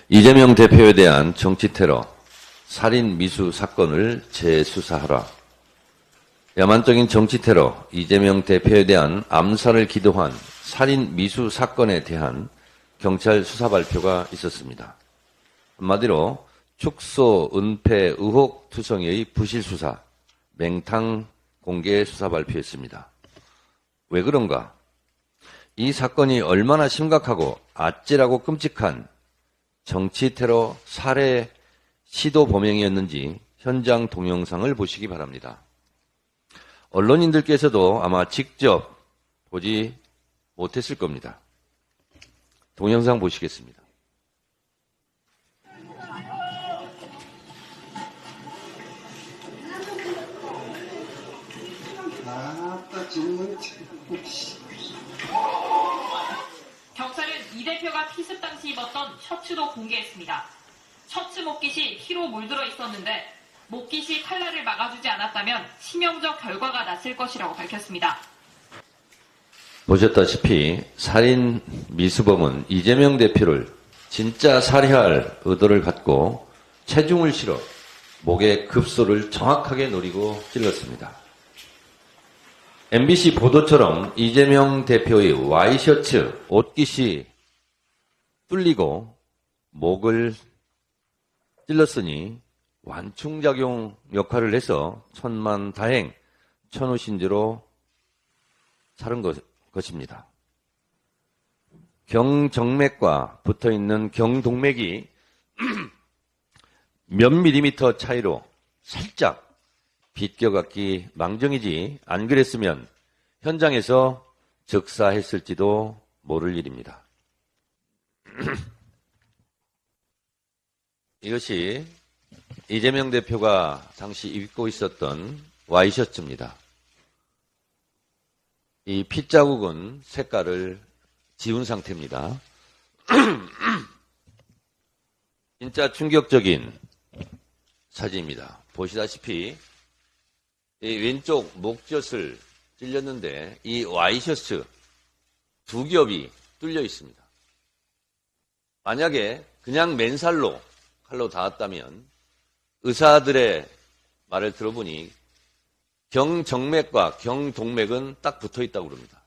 이재명 대표에 대한 정치테러, 살인 미수 사건을 재수사하라. 야만적인 정치테러, 이재명 대표에 대한 암살을 기도한 살인 미수 사건에 대한 경찰 수사 발표가 있었습니다. 한마디로 축소, 은폐, 의혹 투성이의 부실 수사, 맹탕 공개 수사 발표했습니다. 왜 그런가? 이 사건이 얼마나 심각하고 아찔하고 끔찍한 정치테러 살해 시도 범행이었는지 현장 동영상을 보시기 바랍니다. 언론인들께서도 아마 직접 보지 못했을 겁니다. 동영상 보시겠습니다. 경찰은 이 대표가 피습 당시 입었던 셔츠도 공개했습니다. 셔츠 목깃이 피로 물들어 있었는데 목깃이 칼날을 막아주지 않았다면 치명적 결과가 났을 것이라고 밝혔습니다. 보셨다시피 살인 미수범은 이재명 대표를 진짜 살해할 의도를 갖고 체중을 실어 목의 급소를 정확하게 노리고 찔렀습니다. MBC 보도처럼 이재명 대표의 와이셔츠 옷깃이 뚫리고 목을 찔렀으니 완충작용 역할을 해서 천만다행, 천우신조로 살은 것입니다. 경정맥과 붙어있는 경동맥이 몇 밀리미터 차이로 살짝 비껴갔기 망정이지 안 그랬으면 현장에서 즉사했을지도 모를 일입니다. 이것이 이재명 대표가 당시 입고 있었던 와이셔츠입니다. 이 핏자국은 색깔을 지운 상태입니다. 진짜 충격적인 사진입니다. 보시다시피 이 왼쪽 목젖을 찔렸는데 이 와이셔츠 두 겹이 뚫려 있습니다. 만약에 그냥 맨살로 칼로 닿았다면 의사들의 말을 들어보니 경정맥과 경동맥은 딱 붙어 있다고 그럽니다.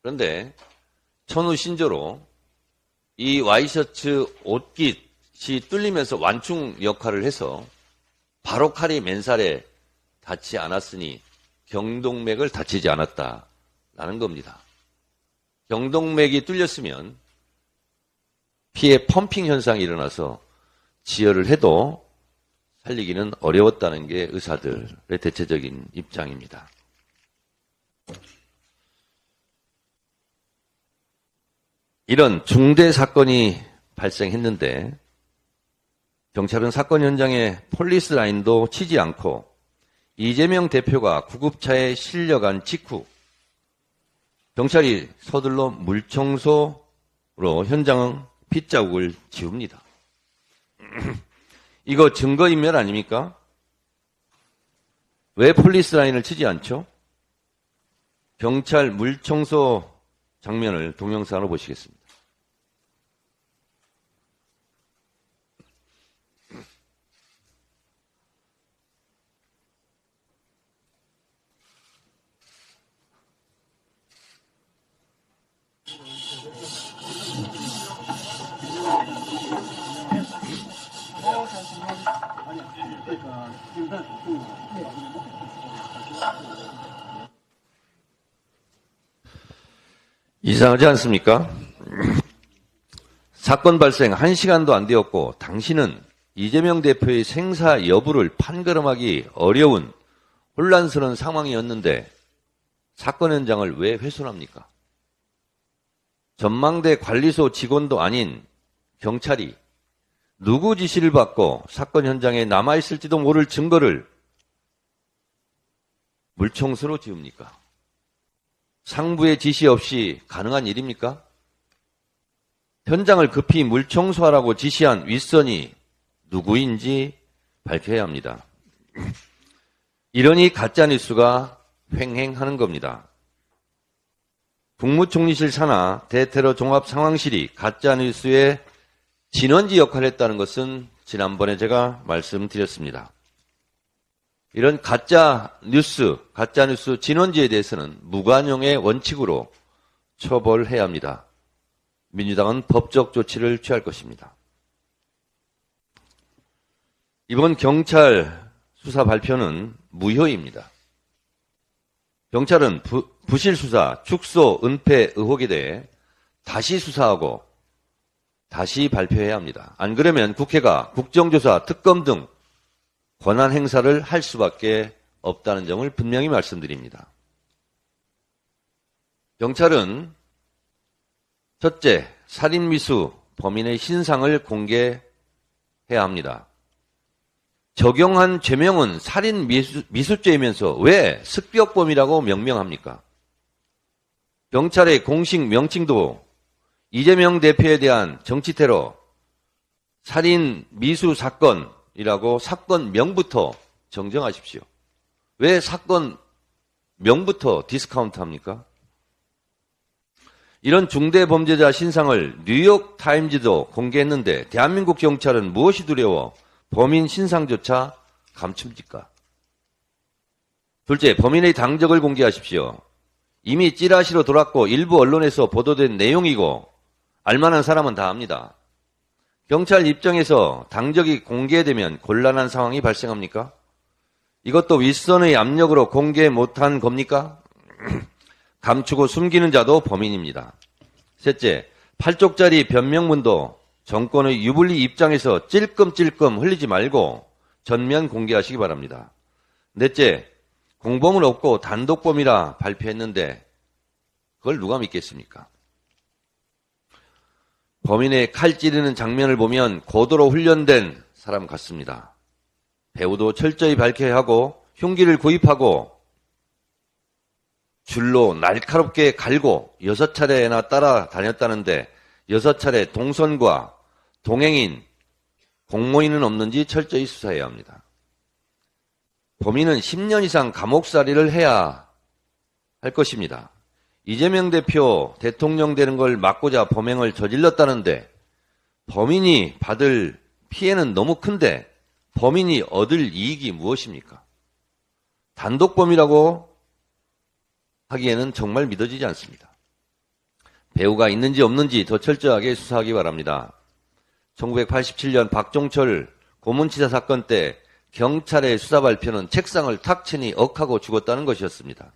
그런데 천우신조로 이 와이셔츠 옷깃이 뚫리면서 완충 역할을 해서 바로 칼이 맨살에 닿지 않았으니 경동맥을 다치지 않았다라는 겁니다. 경동맥이 뚫렸으면 피에 펌핑 현상이 일어나서 지혈을 해도 살리기는 어려웠다는 게 의사들의 대체적인 입장입니다. 이런 중대 사건이 발생했는데 경찰은 사건 현장에 폴리스 라인도 치지 않고 이재명 대표가 구급차에 실려간 직후 경찰이 서둘러 물청소로 현장 핏자국을 지웁니다. 이거 증거인멸 아닙니까? 왜 폴리스 라인을 치지 않죠? 경찰 물청소 장면을 동영상으로 보시겠습니다. 이상하지 않습니까? 사건 발생 1시간도 안 되었고 당신은 이재명 대표의 생사 여부를 판가름하기 어려운 혼란스러운 상황이었는데 사건 현장을 왜 훼손합니까? 전망대 관리소 직원도 아닌 경찰이 누구 지시를 받고 사건 현장에 남아있을지도 모를 증거를 물청소로 지웁니까? 상부의 지시 없이 가능한 일입니까? 현장을 급히 물청소하라고 지시한 윗선이 누구인지 밝혀야 합니다. 이러니 가짜뉴스가 횡행하는 겁니다. 국무총리실 산하 대테러 종합상황실이 가짜뉴스에 진원지 역할을 했다는 것은 지난번에 제가 말씀드렸습니다. 이런 가짜뉴스 진원지에 대해서는 무관용의 원칙으로 처벌해야 합니다. 민주당은 법적 조치를 취할 것입니다. 이번 경찰 수사 발표는 무효입니다. 경찰은 부실 수사, 축소, 은폐 의혹에 대해 다시 수사하고 다시 발표해야 합니다. 안 그러면 국회가 국정조사, 특검 등 권한 행사를 할 수밖에 없다는 점을 분명히 말씀드립니다. 경찰은 첫째, 살인미수 범인의 신상을 공개해야 합니다. 적용한 죄명은 살인미수죄이면서 왜 습격범이라고 명명합니까? 경찰의 공식 명칭도 이재명 대표에 대한 정치테러, 살인미수 사건이라고 사건명부터 정정하십시오. 왜 사건명부터 디스카운트합니까? 이런 중대범죄자 신상을 뉴욕타임즈도 공개했는데 대한민국 경찰은 무엇이 두려워 범인 신상조차 감춥니까? 둘째, 범인의 당적을 공개하십시오. 이미 찌라시로 돌았고 일부 언론에서 보도된 내용이고 알만한 사람은 다 압니다. 경찰 입장에서 당적이 공개되면 곤란한 상황이 발생합니까? 이것도 윗선의 압력으로 공개 못한 겁니까? 감추고 숨기는 자도 범인입니다. 셋째, 8쪽짜리 변명문도 정권의 유불리 입장에서 찔끔찔끔 흘리지 말고 전면 공개하시기 바랍니다. 넷째, 공범은 없고 단독범이라 발표했는데 그걸 누가 믿겠습니까? 범인의 칼 찌르는 장면을 보면 고도로 훈련된 사람 같습니다. 배우도 철저히 밝혀야 하고 흉기를 구입하고 줄로 날카롭게 갈고 6차례나 따라다녔다는데 6차례 동선과 동행인, 공모인은 없는지 철저히 수사해야 합니다. 범인은 10년 이상 감옥살이를 해야 할 것입니다. 이재명 대표 대통령 되는 걸 막고자 범행을 저질렀다는데 범인이 받을 피해는 너무 큰데 범인이 얻을 이익이 무엇입니까? 단독범이라고 하기에는 정말 믿어지지 않습니다. 배우가 있는지 없는지 더 철저하게 수사하기 바랍니다. 1987년 박종철 고문치사 사건 때 경찰의 수사 발표는 책상을 탁 치니 억하고 죽었다는 것이었습니다.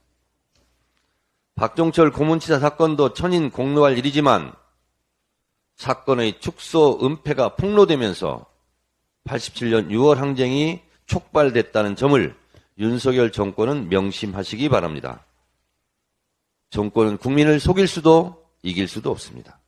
박종철 고문치사 사건도 천인 공노할 일이지만 사건의 축소, 은폐가 폭로되면서 87년 6월 항쟁이 촉발됐다는 점을 윤석열 정권은 명심하시기 바랍니다. 정권은 국민을 속일 수도 이길 수도 없습니다.